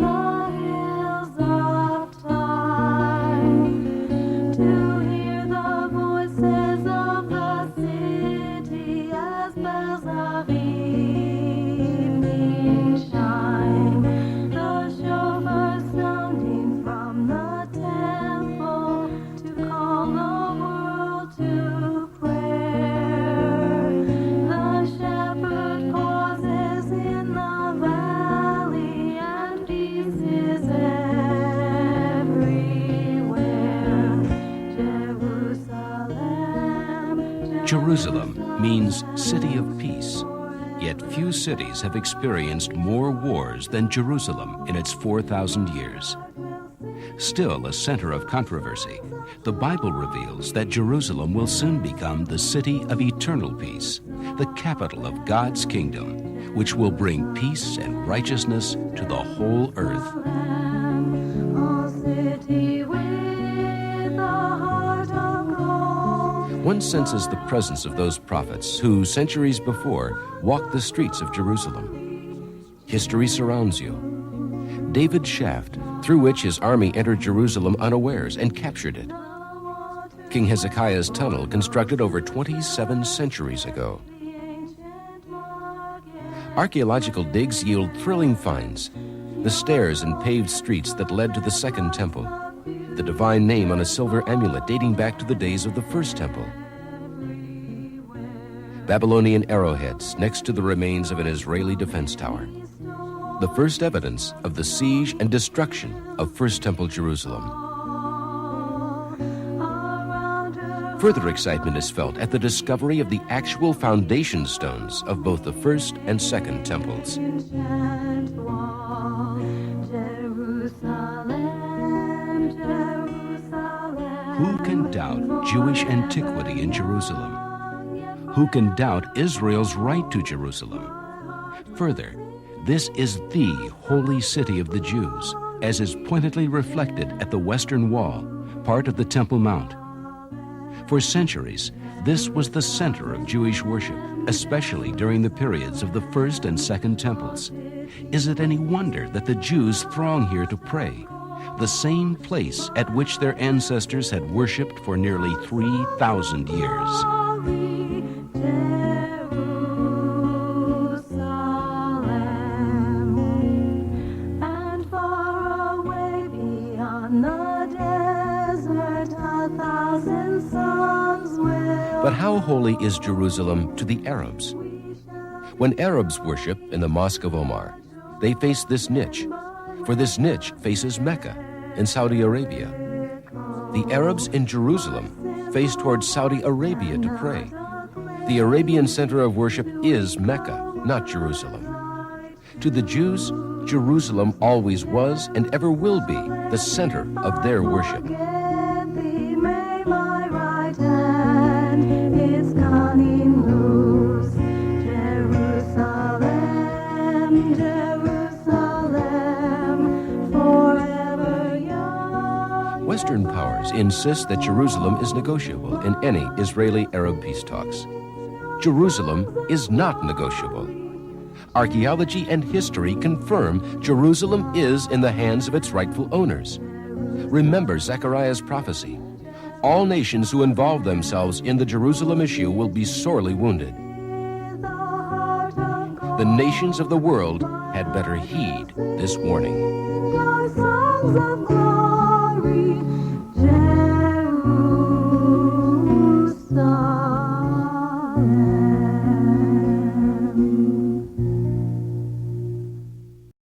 on the hills of time, to hear the voices of the city as bells of evening shine, the shofar sounding from the temple to call the world to prayer. The shepherd pauses in the valley and peace is everywhere. Jerusalem means city of peace. Yet few cities have experienced more wars than Jerusalem in its 4,000 years. Still a center of controversy, the Bible reveals that Jerusalem will soon become the city of eternal peace, the capital of God's kingdom, which will bring peace and righteousness to the whole earth. One senses the presence of those prophets who, centuries before, walked the streets of Jerusalem. History surrounds you. David's shaft, through which his army entered Jerusalem unawares and captured it. King Hezekiah's tunnel, constructed over 27 centuries ago. Archaeological digs yield thrilling finds. The stairs and paved streets that led to the Second Temple. The divine name on a silver amulet dating back to the days of the First Temple. Babylonian arrowheads next to the remains of an Israeli defense tower. The first evidence of the siege and destruction of First Temple Jerusalem. Further excitement is felt at the discovery of the actual foundation stones of both the First and Second Temples. Who can doubt Jewish antiquity in Jerusalem? Who can doubt Israel's right to Jerusalem? Further, this is the holy city of the Jews, as is pointedly reflected at the Western Wall, part of the Temple Mount. For centuries, this was the center of Jewish worship, especially during the periods of the First and Second Temples. Is it any wonder that the Jews throng here to pray, the same place at which their ancestors had worshipped for nearly 3,000 years? But how holy is Jerusalem to the Arabs? When Arabs worship in the Mosque of Omar, they face this niche, for this niche faces Mecca in Saudi Arabia. The Arabs in Jerusalem face towards Saudi Arabia to pray. The Arabian center of worship is Mecca, not Jerusalem. To the Jews, Jerusalem always was and ever will be the center of their worship. Western powers insist that Jerusalem is negotiable in any Israeli-Arab peace talks. Jerusalem is not negotiable. Archaeology and history confirm Jerusalem is in the hands of its rightful owners. Remember Zechariah's prophecy. All nations who involve themselves in the Jerusalem issue will be sorely wounded. The nations of the world had better heed this warning.